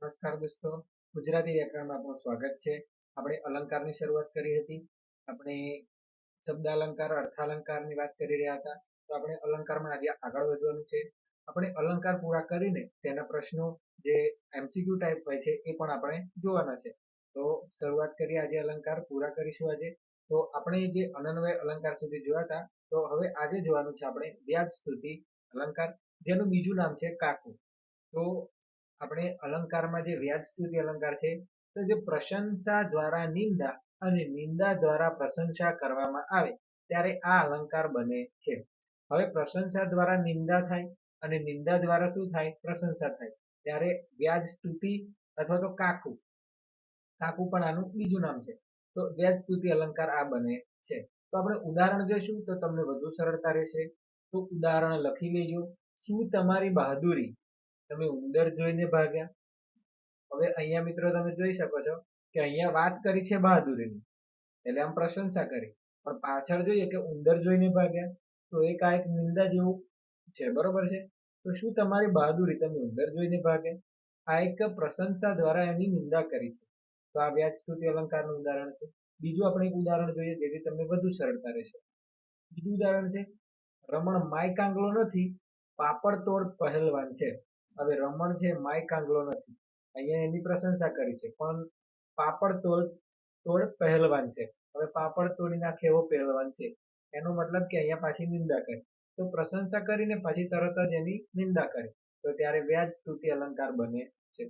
નમસ્કાર દોસ્તો, ગુજરાતી વ્યાકરણમાં આપનું સ્વાગત છે. આપણે અલંકારની શરૂઆત કરી હતી. આપણે શબ્દ અલંકાર, અર્થાલંકારની વાત કરી રહ્યા હતા. તો આપણે અલંકારમાં આજે આગળ વધવાનું છે. આપણે અલંકાર પૂરા કરીને તેના પ્રશ્નો જે MCQ ટાઈપ હોય છે એ પણ આપણે જોવાના છે. તો શરૂઆત કરીએ આજે અલંકાર પૂરા કરીશું આજે. તો આપણે જે અનન્વય અલંકાર સુધી જોયા હતા, તો હવે આજે જોવાનું છે આપણે વ્યાજ સ્તુતિ અલંકાર, જેનું બીજું નામ છે કાકુ. તો આપણે અલંકારમાં જે વ્યાજ સ્તુતિ અલંકાર છે, તો જે પ્રશંસા દ્વારા નિંદા અને નિંદા દ્વારા પ્રશંસા કરવામાં આવે ત્યારે આ અલંકાર બને છે. હવે પ્રશંસા દ્વારા નિંદા થાય અને નિંદા દ્વારા શું થાય? પ્રશંસા થાય. ત્યારે વ્યાજ સ્તુતિ અથવા તો કાકુ પણ આનું બીજું નામ છે. તો વ્યાજ સ્તુતિ અલંકાર આ બને છે. તો આપણે ઉદાહરણ જોઈશું તો તમને વધુ સરળતા રહેશે. તો ઉદાહરણ લખી લેજો. શું તમારી બહાદુરી તમે ઉંદર જોઈને ભાગ્યા? હવે અહીંયા મિત્રો તમે જોઈ શકો છો કે અહીંયા વાત કરી છે બહાદુરીની, એટલે આમ પ્રશંસા કરી, પણ પાછળ જોઈએ કે ઉંદર જોઈને ભાગ્યા, તો એ કાંઈક નિંદા જેવું છે, બરોબર છે. તો શું તમારી બહાદુરી તમે ઉંદર જોઈને ભાગ્યા? આ એક પ્રશંસા દ્વારા એની નિંદા કરી છે. તો આ વ્યાજ સ્તુતિ અલંકારનું ઉદાહરણ છે. બીજું આપણે એક ઉદાહરણ જોઈએ જેથી તમને વધુ સરળતા રહેશે. બીજું ઉદાહરણ છે, રમણ માય કાંગલો નથી, પાપડ તોડ પહેલવાન છે. હવે રમણ છે માય કાંગલો નથી, અહીંયા એની પ્રશંસા કરી છે, પણ પાપડ તોડ પહેલવાન છે. હવે પાપડ તોડી નાખે એવો પહેલવાન છે, એનો મતલબ કે અહીંયા પાછી નિંદા કરી. તો પ્રશંસા કરીને પાછી તરત જ એની નિંદા કરી, તો ત્યારે વ્યાજ સ્તુતિ અલંકાર બને છે.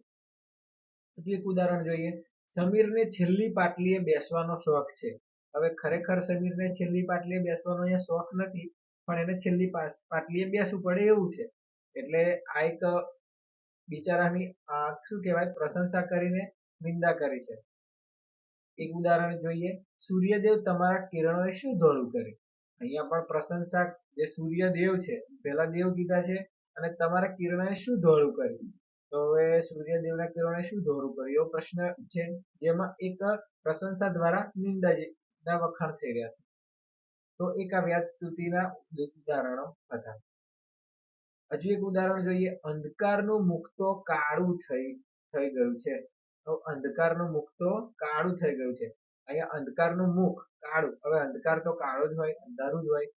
હજુ એક ઉદાહરણ જોઈએ. સમીરને છેલ્લી પાટલીએ બેસવાનો શોખ છે. હવે ખરેખર સમીરને છેલ્લી પાટલીએ બેસવાનો અહીંયા શોખ નથી, પણ એને છેલ્લી પાટલીએ બેસવું પડે એવું છે. એટલે આ એક બિચારાની શું કહેવાય, પ્રશંસા કરીને નિંદા કરી છે. એક ઉદાહરણ જોઈએ. સૂર્યદેવ તમારા કિરણોએ શું ધોળું કર્યું? અહીંયા પણ પ્રશંસા, જે સૂર્યદેવ છે, પહેલા દેવ કીધા છે, અને તમારા કિરણોએ શું ધોળું કર્યું? તો હવે સૂર્યદેવના કિરણોએ શું ધોળું કર્યું એવો પ્રશ્ન છે, જેમાં એક પ્રશંસા દ્વારા નિંદા વખાણ થઈ રહ્યા છે. તો એક આ વ્યાજ સ્તુતિના ઉદાહરણો હતા. હજુ એક ઉદાહરણ જોઈએ. અંધકારનું મુખ તો કાળું થઈ ગયું છે. તો અંધકારનું મુખ તો કાળું થઈ ગયું છે. અહીંયા અંધકારનું મુખ કાળું, હવે અંધકાર તો કાળો જ હોય, અંધારું જ હોય,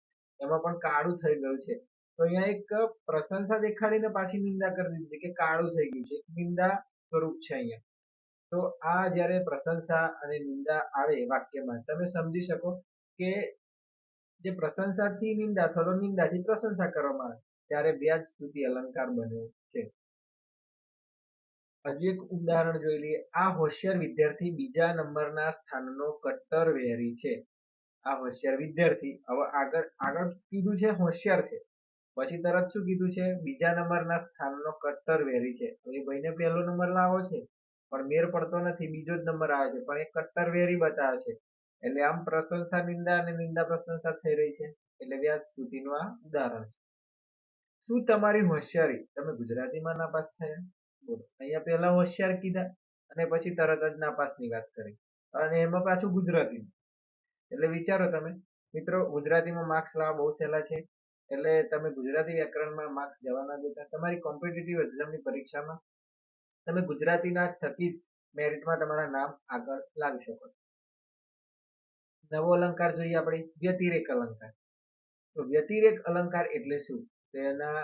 એમાં પણ કાળું થઈ ગયું છે. તો અહીંયા એક પ્રશંસા દેખાડીને પાછી નિંદા કરી દીધી કે કાળું થઈ ગયું છે, નિંદા સ્વરૂપ છે અહીંયા. તો આ જ્યારે પ્રશંસા અને નિંદા આવે વાક્યમાં, તમે સમજી શકો કે જે પ્રશંસાથી નિંદા અથવા તો નિંદાથી પ્રશંસા કરવામાં આવે ત્યારે વ્યાજ સ્તુતિ અલંકાર બને છે. હજી એક ઉદાહરણ જોઈ લઈએ. આ હોશિયાર વિદ્યાર્થી બીજા નંબરના સ્થાનનો કટ્ટર વેરી છે. આ હોશિયાર વિદ્યાર્થી, હવે આગળ કીધું છે હોશિયાર છે, પછી તરત શું કીધું છે? બીજા નંબરના સ્થાનનો કટ્ટર વેરી છે. એ ભાઈને પહેલો નંબર લાવો છે, પણ મેર પડતો નથી, બીજો જ નંબર આવે છે, પણ એ કટ્ટર વેરી બતાવે છે. એટલે આમ પ્રશંસા નિંદા અને નિંદા પ્રશંસા થઈ રહી છે. એટલે વ્યાજ સ્તુતિનું આ ઉદાહરણ છે. શું તમારી હોશિયારી તમે ગુજરાતીમાં નાપાસ થયા? બોલો, અહીંયા પહેલા હોશિયાર કીધા અને પછી તરત જ નાપાસની વાત કરી, અને એમાં પાછું ગુજરાતી. એટલે વિચારો તમે મિત્રો, ગુજરાતીમાં માર્ક્સ લાવવા બહુ સહેલા છે. એટલે તમે ગુજરાતી વ્યાકરણમાં માર્ક્સ જવા ના દેતા. તમારી કોમ્પિટિટિવ એક્ઝામની પરીક્ષામાં તમે ગુજરાતીના થકી જ મેરિટમાં તમારા નામ આગળ લાવી શકો છો. નવો અલંકાર જોઈએ આપણે, વ્યતિરેક અલંકાર. તો વ્યતિરેક અલંકાર એટલે શું? તેના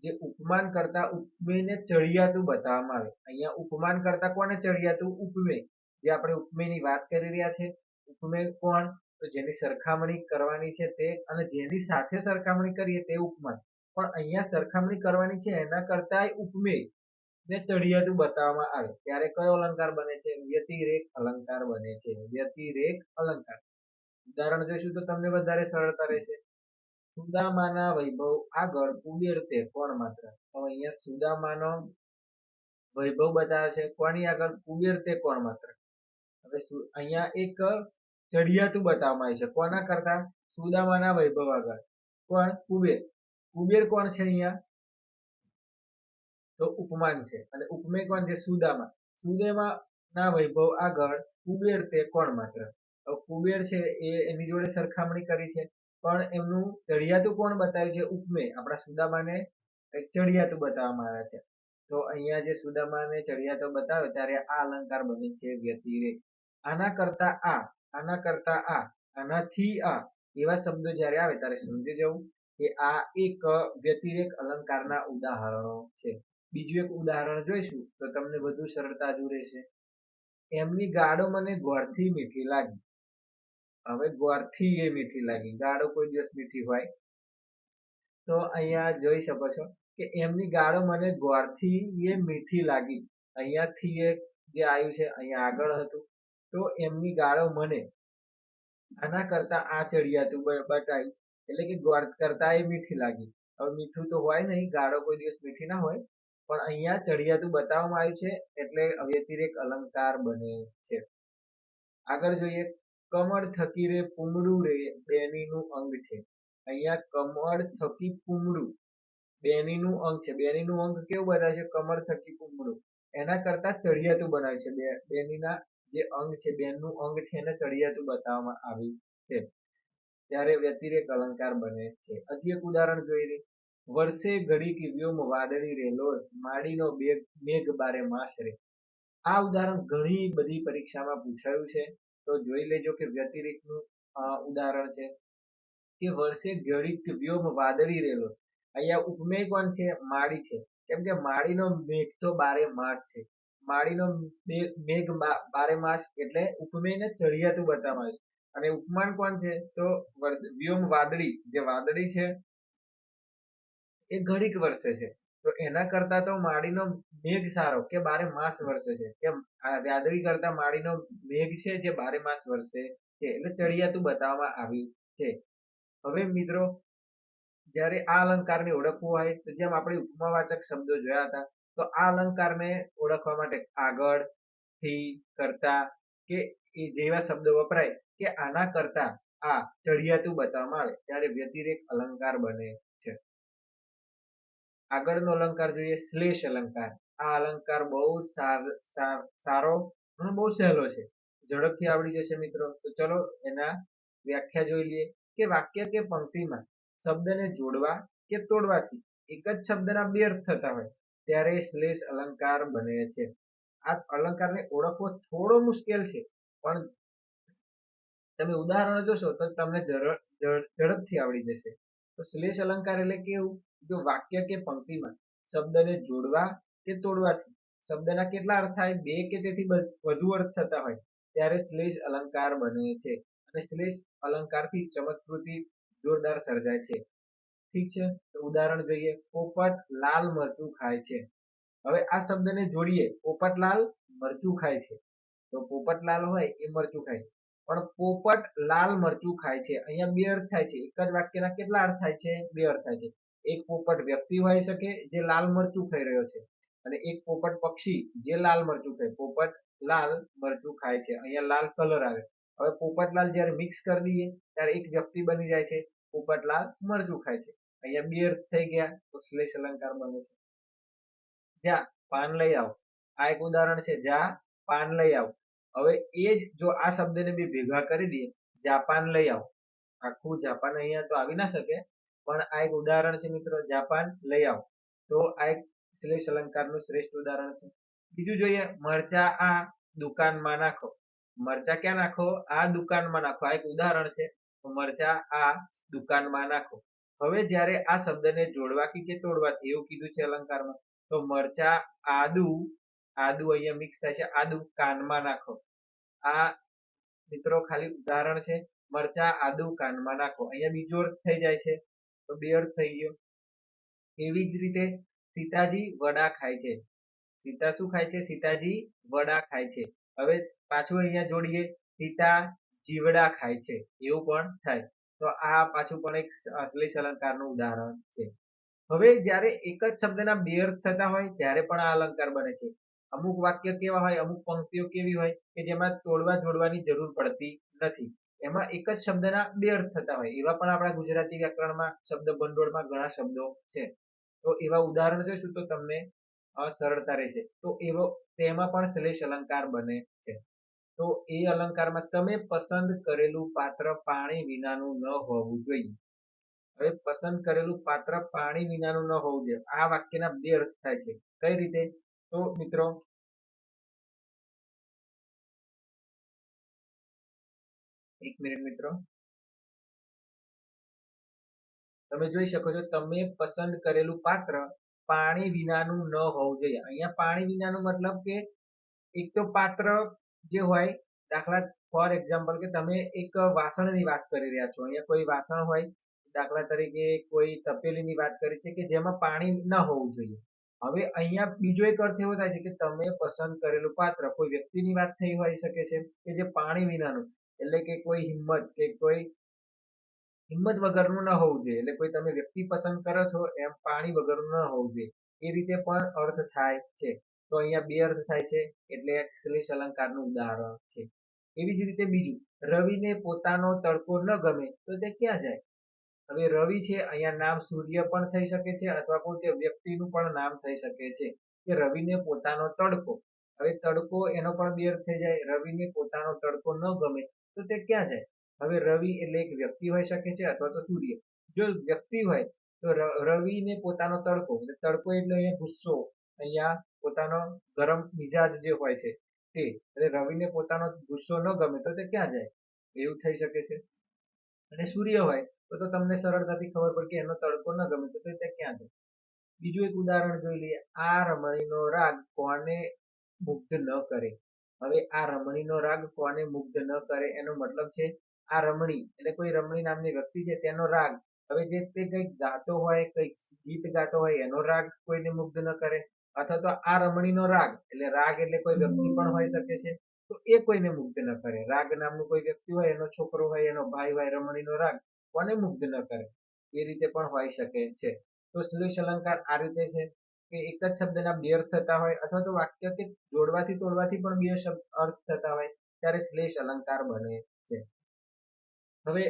જે ઉપમાન કરતા ઉપમેયને ચડિયાતું બતાવવામાં આવે. અહીંયા ઉપમાન કરતા કોને ચડિયાતું? ઉપમેય. જે આપણે ઉપમેયની વાત કરી રહ્યા છે. ઉપમેય કોણ? તો જેની સરખામણી કરવાની છે તે, અને જેની સાથે સરખામણી કરીએ તે ઉપમાન. પણ અહીંયા સરખામણી કરવાની છે એના કરતાંય ઉપમેય ને ચડિયાતું બતાવવામાં આવે ત્યારે કયો અલંકાર બને છે? વ્યતિરેક અલંકાર બને છે. વ્યતિરેક અલંકાર. ઉદાહરણ જોઈશું તો તમને વધારે સરળતા રહેશે. સુદામાના વૈભવ આગળ કુબેર તે કોણ માત્ર? તો અહીંયા સુદામાનો વૈભવ બતાવે છે, કોની આગળ? કુબેર તે કોણ માત્ર. હવે અહીંયા એક ચડિયાતું બતાવવામાં આવે છે, કોના કરતા? સુદામાના વૈભવ આગળ. કોણ? કુબેર. કુબેર કોણ છે અહીંયા? તો ઉપમાન છે, અને ઉપમેય કોણ છે? સુદામા. સુદામાના વૈભવ આગળ કુબેર તે કોણ માત્ર. કુબેર છે એ એની જોડે સરખામણી કરી છે, પણ એમનું ચડિયાતું કોણ બતાવ્યું છે? ઉપમેય. આપણા સુદામાને ચડિયાતું બતાવવામાં આવ્યા છે. તો અહીંયા જે સુદામાને ચડિયાતો બતાવ્યો ત્યારે આ અલંકાર બને છે વ્યતિરેક. આના કરતા આ, આનાથી આ એવા શબ્દો જ્યારે આવે ત્યારે સમજી જવું કે આ એક વ્યતિરેક અલંકારના ઉદાહરણો છે. બીજું એક ઉદાહરણ જોઈશું તો તમને વધુ સરળતા હજુ રહેશે. એમની ગાડો મને ગોળથી મીઠી લાગી. હવે ગોળથી એ મીઠી લાગી, ગાડો કોઈ દિવસ મીઠી હોય? તો અહીંયા જોઈ શકો છો કે એમની ગાળો મને ગોળથી એ મીઠી લાગી. અહીંયાથી એ જે આવ્યું છે અહીંયા આગળ હતું તો એમની ગાળો મને, આના કરતા આ ચડિયાતું બતાવ્યું એટલે કે ગોળ કરતા એ મીઠી લાગી. હવે મીઠું તો હોય નહીં, ગાળો કોઈ દિવસ મીઠી ના હોય, પણ અહીંયા ચડિયાતું બતાવવામાં આવ્યું છે એટલે વ્યતિરેક અલંકાર બને છે. આગળ જોઈએ, કમળ થકી રે પૂમડું રે બેનીનું અંગ છે. અહીંયા કમળ થકી પૂમડું બેનીનું અંગ છે. બેનીનું અંગ કેવું બતાવે છે? કમળ થકી પૂમડું. એના કરતા ચડિયાતું બનાવ્યું છે. બેનીના જે અંગ છે, બેનનું અંગ છે, એને ચડિયાતું બતાવવામાં આવ્યું છે. ત્યારે વ્યતિરેક અલંકાર બને છે. હજી એક ઉદાહરણ જોઈ લે. વર્ષે ઘડીક વ્યોમ વાદળી રેલો માડીનો મેઘ બારે માસ રે. આ ઉદાહરણ ઘણી બધી પરીક્ષામાં પૂછાયું છે, તો જોઈ લેજો કે વ્યતિરેકનું ઉદાહરણ છે કે વર્ષે ઘડીક વ્યોમ વાદળી રેલો. અહીંયા ઉપમેય કોણ છે? માડી છે. કેમ કે માડીનો મેઘ તો બારે માસ છે. માડીનો મેઘ બારે માસ એટલે ઉપમેયને ચડિયાતું બતાવવામાં આવ્યું છે. અને ઉપમાન કોણ છે? તો વ્યોમ વાદળી, જે વાદળી છે એ ઘડીક વરસે છે. તો એના કરતા તો માડીનો મેઘ સારો કે બારે માસ વરસે છે. કેમ? વાદળી કરતા માડીનો મેઘ છે જે બારે માસ વરસે છે, એટલે ચડિયાતું બતાવવામાં આવ્યું છે. હવે મિત્રો, જ્યારે આ અલંકારને ઓળખવું હોય તો જેમ આપણે ઉપમાવાચક શબ્દો જોયા હતા, તો આ અલંકારને ઓળખવા માટે આગળ, થી, કરતા કે એ જેવા શબ્દો વપરાય કે આના કરતા આ ચડિયાતું બતાવવામાં આવે ત્યારે વ્યતિરેક અલંકાર બને છે. આગળનો અલંકાર જોઈએ, શ્લેષ અલંકાર. આ અલંકાર બહુ સારો અને બહુ સહેલો છે, ઝડપથી આવડી જશે મિત્રો. તો ચલો એના વ્યાખ્યા જોઈ લઈએ કે વાક્ય કે પંક્તિમાં શબ્દને જોડવા કે તોડવાથી એક જ શબ્દના બે અર્થ થતા હોય ત્યારે શ્લેષ અલંકાર બને છે. આ અલંકારને ઓળખવો થોડો મુશ્કેલ છે, પણ તમે ઉદાહરણ જોશો તો તમને ઝડપથી આવડી જશે. તો શ્લેષ અલંકાર એટલે કેવું? જો વાક્ય કે પંક્તિમાં શબ્દને જોડવા કે તોડવાથી શબ્દના કેટલા અર્થ થાય? બે કે તેથી વધુ અર્થ થતા હોય ત્યારે શ્લેષ અલંકાર બને છે. અને શ્લેષ અલંકારથી ચમત્કૃતિ જોરદાર સર્જાય છે. ઠીક છે, તો ઉદાહરણ જોઈએ. પોપટ લાલ મરચું ખાય છે. હવે આ શબ્દને જોડીએ, પોપટલાલ મરચું ખાય છે. તો પોપટલાલ હોય એ મરચું ખાય છે, પણ પોપટ લાલ મરચું ખાય છે, અહીંયા બે અર્થ થાય છે. એક જ વાક્યના કેટલા અર્થ થાય છે? બે અર્થ થાય છે. એક પોપટ વ્યક્તિ હોઈ શકે જે લાલ મરચું ખાઈ રહ્યો છે, અને એક પોપટ પક્ષી જે લાલ મરચું ખાય. પોપટ લાલ મરચું ખાય છે, અહીંયા લાલ કલર આવે. હવે પોપટલાલ જ્યારે મિક્સ કરી દઈએ ત્યારે એક વ્યક્તિ બની જાય છે, પોપટલાલ મરચું ખાય છે. અહીંયા બે અર્થ થઈ ગયા, તો શ્લેષ અલંકાર બને છે. જા પાન લઈ આવ. આ એક ઉદાહરણ છે, જા પાન લઈ આવ. હવે એ જ જો આ શબ્દને બી ભેગા કરી દઈએ, જાપાન લઈ આવ. આખું જાપાન અહીંયા તો આવી ના શકે, પણ આ એક ઉદાહરણ છે મિત્રો, જાપાન લઈ આવ. તો આ એક શ્લેષ અલંકારનું શ્રેષ્ઠ ઉદાહરણ છે. બીજું જોઈએ, મરચા આ દુકાનમાં નાખો. મરચા ક્યાં નાખો? આ દુકાનમાં નાખો. આ એક ઉદાહરણ છે, મરચા આ દુકાનમાં નાખો. હવે જ્યારે આ શબ્દને જોડવાથી કે તોડવાથી એવું કીધું છે અલંકારમાં, તો મરચા આદુ, આદુ અહીંયા મિક્સ થાય છે, આદુ કાનમાં નાખો. આ મિત્રો ખાલી ઉદાહરણ છે, મરચા આદુ કાનમાં નાખો. અહીંયા બીજો અર્થ થઈ જાય છે, તો બે અર્થ થઈ ગયો. એવી જ રીતે સીતાજી વડા ખાય છે. સીતા શું ખાય છે? સીતાજી વડા ખાય છે. હવે પાછું અહીંયા જોડીએ, સીતા જીવડા ખાય છે, એવું પણ થાય. તો આ પાછું પણ એક શ્લેષ અલંકારનું ઉદાહરણ છે. હવે જ્યારે એક જ શબ્દના બે અર્થ થતા હોય ત્યારે પણ આ અલંકાર બને છે. અમુક વાક્ય કેવા હોય, અમુક પંક્તિઓ કેવી હોય કે જેમાં તોડવા જોડવાની જરૂર પડતી નથી. એમાં એક જ શબ્દના બે અર્થ થતા હોય. એવા પણ આપણા ગુજરાતી વ્યાકરણમાં શબ્દ ભંડોળમાં ઘણા શબ્દો છે. તો એવા ઉદાહરણ જોઈશું તો તમને સરળતા રહેશે. તો તેમાં પણ શ્લેષ અલંકાર બને છે. તો એ અલંકારમાં તમે પસંદ કરેલું પાત્ર પાણી વિનાનું ન હોવું જોઈએ. હવે પસંદ કરેલું પાત્ર પાણી વિનાનું ન હોવું જોઈએ, આ વાક્યના બે અર્થ થાય છે. કઈ રીતે? તો મિત્રો એક મિનિટ મિત્રો, તમે જોઈ શકો છો તમે પસંદ કરેલું પાત્ર પાણી વિનાનું ન હોવું જોઈએ. અહીંયા પાણી વિનાનું મતલબ કે એક તો પાત્ર જે હોય, દાખલા ફોર એક્ઝામ્પલ કે તમે એક વાસણની વાત કરી રહ્યા છો, અહીંયા કોઈ વાસણ હોય, દાખલા તરીકે કોઈ તપેલીની વાત કરી છે કે જેમાં પાણી ન હોવું જોઈએ. હવે અહીંયા બીજો એક અર્થ એવો થાય છે કે તમે પસંદ કરેલું પાત્ર કોઈ વ્યક્તિની વાત થઈ હોઈ શકે છે કે જે પાણી વિનાનું, એટલે કે કોઈ હિંમત કે કોઈ હિંમત વગરનું ન હોવું જોઈએ, એટલે કોઈ તમે વ્યક્તિ પસંદ કરો છો એમ પાણી વગરનું ન હોવું જોઈએ, એ રીતે પણ અર્થ થાય છે. તો અહીંયા બે અર્થ થાય છે, એટલે શ્લેષ અલંકારનું ઉદાહરણ છે. એવી જ રીતે બીજું, રવિને પોતાનો તડકો ન ગમે તો તે ક્યાં જાય? હવે રવિ છે, અહીંયા નામ સૂર્ય પણ થઈ શકે છે અથવા કોઈ વ્યક્તિનું પણ નામ થઈ શકે છે કે રવિને પોતાનો તડકો. હવે તડકો એનો પણ બે અર્થ થઈ જાય, રવિને પોતાનો તડકો ન ગમે તો તે ક્યાં જાય? હવે રવિ એટલે એક વ્યક્તિ હોઈ શકે છે અથવા તો સૂર્ય. જો વ્યક્તિ હોય તો રવિને પોતાનો તડકો, એટલે તડકો એટલે અહીંયા ગુસ્સો, અહીંયા પોતાનો ગરમ મિજાજ જે હોય છે તે, એટલે રવિને પોતાનો ગુસ્સો ન ગમે તો તે ક્યાં જાય, એવું થઈ શકે છે. અને સૂર્ય હોય તો તમને સરળતાથી ખબર પડે કે એનો તડકો ન ગમે તો તે ક્યાં જાય. બીજું એક ઉદાહરણ જોઈ લઈએ, આ રમણીનો રાગ કોને મુગ્ધ ન કરે. હવે આ રમણીનો રાગ કોને મુગ્ધ ન કરે એનો મતલબ છે આ રમણી એટલે કોઈ રમણી નામની વ્યક્તિ છે તેનો રાગ, હવે જે તે કંઈક ગાતો હોય, કંઈક ગીત ગાતો હોય એનો રાગ કોઈને મુગ્ધ ન કરે, અથવા તો આ રમણીનો રાગ, એટલે રાગ એટલે કોઈ વ્યક્તિ પણ હોઈ શકે છે, તો એ કોઈને મુગ્ધ ન કરે. રાગ નામનું કોઈ વ્યક્તિ હોય, એનો છોકરો હોય, એનો ભાઈ હોય, રમણીનો રાગ કોને મુગ્ધ ન કરે, એ રીતે પણ હોઈ શકે છે. તો શ્લેષ અલંકાર આ રીતે છે કે એક જ શબ્દના બે અર્થ થતા હોય અથવા તો વાક્ય કે જોડવાથી તોડવાથી પણ બે શબ્દ અર્થ થતા હોય ત્યારે શ્લેષ અલંકાર બને છે. હવે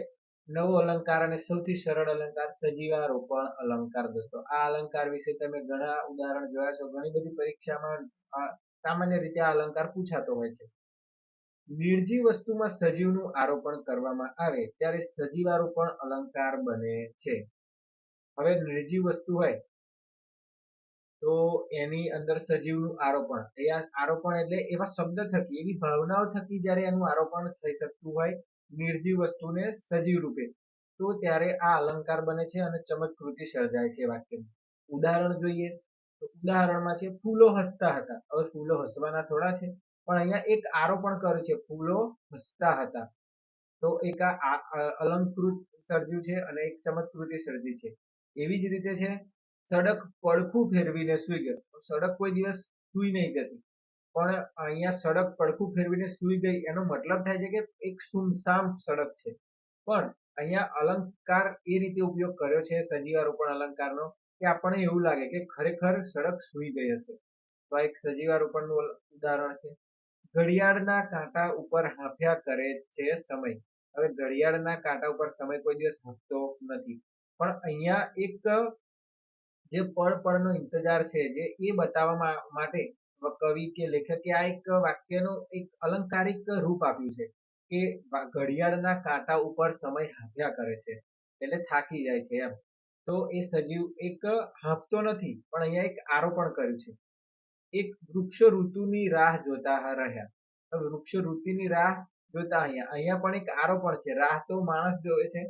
નવો અલંકાર અને સૌથી સરળ અલંકાર સજીવારોપણ અલંકાર. દોસ્તો આ અલંકાર વિશે તમે ઘણા ઉદાહરણ જોયા છો, ઘણી બધી પરીક્ષામાં સામાન્ય રીતે આ અલંકાર પૂછાતો હોય છે. નિર્જીવ વસ્તુમાં સજીવનું આરોપણ કરવામાં આવે ત્યારે સજીવારોપણ અલંકાર બને છે. હવે નિર્જીવ વસ્તુ હોય તો એની અંદર સજીવનું આરોપણ, અહીંયા આરોપણ એટલે એવા શબ્દ થકી, એવી ભાવનાઓ થકી જ્યારે એનું આરોપણ થઈ શકતું હોય નિર્જીવ વસ્તુને સજીવ રૂપે, તો ત્યારે આ અલંકાર બને છે અને ચમત્કૃતિ સર્જાય છે વાક્યમાં. ઉદાહરણ જોઈએ તો ઉદાહરણમાં છે ફૂલો હસતા હતા. હવે ફૂલો હસવાના થોડા છે, પણ અહીંયા એક આરોપણ કર્યું છે ફૂલો હસતા હતા, તો એક આ અલંકૃત સર્જ્યું છે અને એક ચમત્કૃતિ સર્જી છે. એવી જ રીતે છે સડક પડખું ફેરવીને સૂઈ ગયો. સડક કોઈ દિવસ સૂઈ નહીં જતી, પણ અહીંયા સડક પડખું ફેરવીને સૂઈ ગઈ એનો મતલબ થાય છે કે એક સુમસામ સડક છે, પણ અહીંયા અલંકાર એ રીતે ઉપયોગ કર્યો છે સજીવારોપણ અલંકારનો કે આપણને એવું લાગે કે ખરેખર સડક સૂઈ ગઈ હશે. તો આ એક સજીવારોપણનું ઉદાહરણ છે. ઘડિયાળના કાંટા ઉપર હાંફ્યા કરે છે સમય. હવે ઘડિયાળના કાંટા ઉપર સમય કોઈ દિવસ હાંફતો નથી, પણ અહીંયા એક જે પળ પળનો ઇંતજાર છે જે એ બતાવવા માટે કવિ કે લેખકે આ એક વાક્યનું એક અલંકારિક રૂપ આપ્યું છે કે ઘડિયાળના કાંટા ઉપર સમય હાંફ્યા કરે છે, એટલે થાકી જાય છે એમ. તો એ સજીવ એક હાંફતો નથી, પણ અહીંયા એક આરોપણ કર્યું છે. એક વૃક્ષો ઋતુની રાહ જોતા રહ્યા. હવે વૃક્ષો ઋતુની રાહ જોતા, અહીંયા પણ એક આરોપણ છે. રાહ તો માણસ જોવે છે,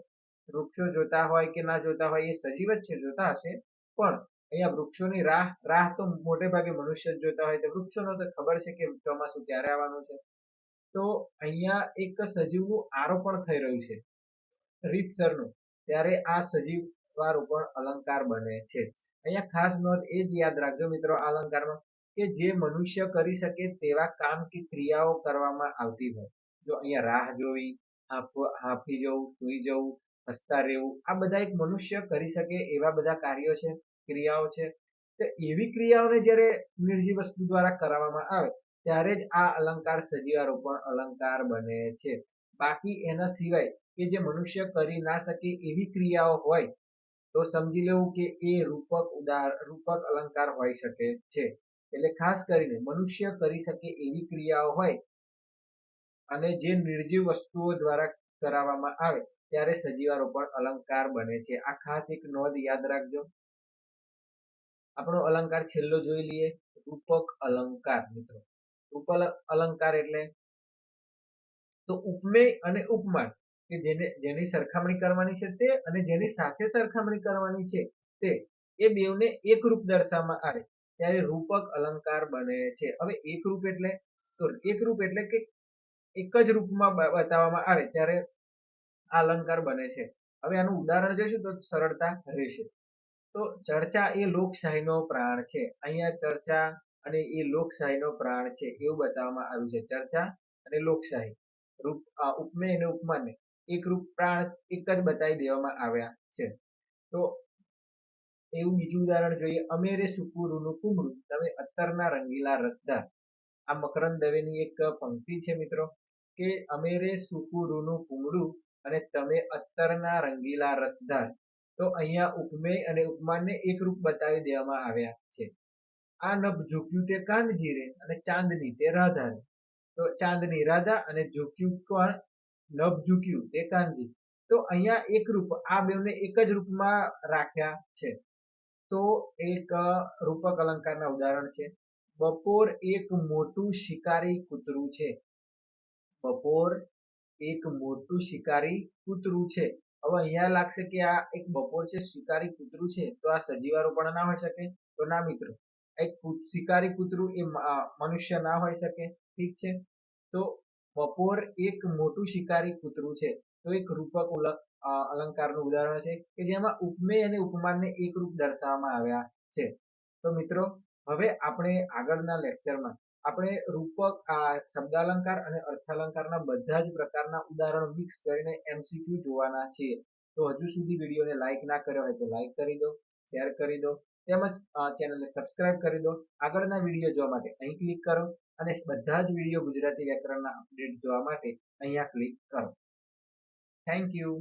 વૃક્ષો જોતા હોય કે ના જોતા હોય એ સજીવ જ છે, જોતા હશે, પણ અહીંયા વૃક્ષોની રાહ તો મોટે ભાગે મનુષ્ય જ જોતા હોય. તો વૃક્ષોનો તો ખબર છે કે ચોમાસું ક્યારે આવવાનું છે. તો અહીંયા એક સજીવનું આરોપણ થઈ રહ્યું છે રીતસરનું, ત્યારે આ સજીવારોપણ અલંકાર બને છે. અહીંયા ખાસ નોંધ એ જ યાદ રાખજો મિત્રો આ અલંકારમાં કે જે મનુષ્ય કરી શકે તેવા કામ કે ક્રિયાઓ કરવામાં આવતી હોય. જો અહીંયા રાહ જોવી, હાંફી જવું, સૂઈ જવું, હસતા રહેવું, આ બધા એક મનુષ્ય કરી શકે એવા બધા કાર્યો છે, ક્રિયાઓ છે. તો એવી ક્રિયાઓને જ્યારે નિર્જીવ વસ્તુ દ્વારા કરાવવામાં આવે ત્યારે જ આ અલંકાર સજીવારોપણ અલંકાર બને છે. બાકી એના સિવાય કે જે મનુષ્ય કરી ના શકે એવી ક્રિયાઓ હોય તો સમજી લેવું કે એ રૂપક અલંકાર હોઈ શકે છે. એટલે ખાસ કરીને મનુષ્ય કરી શકે એવી ક્રિયાઓ હોય અને જે નિર્જીવ વસ્તુઓ દ્વારા કરાવવામાં આવે ત્યારે સજીવારોપણ અલંકાર બને છે. આ ખાસ એક નોંધ યાદ રાખજો. આપણો અલંકાર છેલ્લો જોઈ લઈએ, રૂપક અલંકાર. મિત્રો રૂપક અલંકાર એટલે તો ઉપમેય અને ઉપમાન કે જેની સરખામણી કરવાની છે તે અને જેની સાથે સરખામણી કરવાની છે તે, એ બેવને એકરૂપ દર્શાવવામાં આવે ત્યારે રૂપક અલંકાર બને છે. હવે એકરૂપ એટલે, તો એકરૂપ એટલે કે એક જ રૂપમાં બતાવવામાં આવે ત્યારે આ અલંકાર બને છે. હવે આનું ઉદાહરણ જોઈશું તો સરળતા રહેશે. તો ચર્ચા એ લોકશાહીનો પ્રાણ છે. અહીંયા ચર્ચા અને એ લોકશાહીનો પ્રાણ છે એવું બતાવવામાં આવ્યું છે. ચર્ચા અને લોકશાહી ઉપમેય અને ઉપમાનને એકરૂપ પ્રાણ એક જ બતાવી દેવામાં આવ્યા છે. તો એવું બીજું ઉદાહરણ જોઈએ. અમેરે સુકુરુનું કુમળું, તમે અત્તરના રંગીલા રસદાર. આ મકરંદ દવેની એક પંક્તિ છે મિત્રો, કે અમેરે સુકુરુનું કુમળું અને તમે અત્તરના રંગીલા રસદાર. તો અહીંયા ઉપમેય અને ઉપમાનને એકરૂપ બતાવી દેવામાં આવ્યા છે. આ નભ ઝૂક્યું તે કાનજી રે અને ચાંદની તે રાધા રે. તો ચાંદની રાધા અને ઝૂક્યું કોણ? નભ ઝૂક્યું તે કાનજી. તો અહીંયા એકરૂપ આ બેવને એક જ રૂપમાં રાખ્યા છે. તો એક રૂપક અલંકારના ઉદાહરણ છે. બપોર એક મોટું શિકારી કૂતરું છે. બપોર એક મોટું શિકારી કૂતરું છે. હવે અહીંયા લાગશે કે આ એક બપોર છે, શિકારી કૂતરું છે, તો આ સજીવારો પણ ના હોઈ શકે? તો ના મિત્રો, એક શિકારી કૂતરું એ મનુષ્ય ના હોઈ શકે. ઠીક છે, તો બપોર એક મોટું શિકારી કૂતરું છે તો એક રૂપક અલંકારનું ઉદાહરણ છે કે જેમાં ઉપમેય અને ઉપમાનને એકરૂપ દર્શાવવામાં આવ્યા છે. તો મિત્રો, હવે આપણે આગળના લેક્ચરમાં આપણે રૂપક શબ્દાલંકાર અને અર્થાલંકારના બધા જ પ્રકારના ઉદાહરણો મિક્સ કરીને MCQ જોવાના છીએ. તો હજુ સુધી વિડીયોને લાઈક ના કર્યો હોય તો લાઈક કરી દો, શેર કરી દો, તેમજ ચેનલને સબસ્ક્રાઇબ કરી દો. આગળના વિડીયો જોવા માટે અહીં ક્લિક કરો અને બધા જ વિડીયો ગુજરાતી વ્યાકરણના અપડેટ જોવા માટે અહીંયા ક્લિક કરો. Thank you.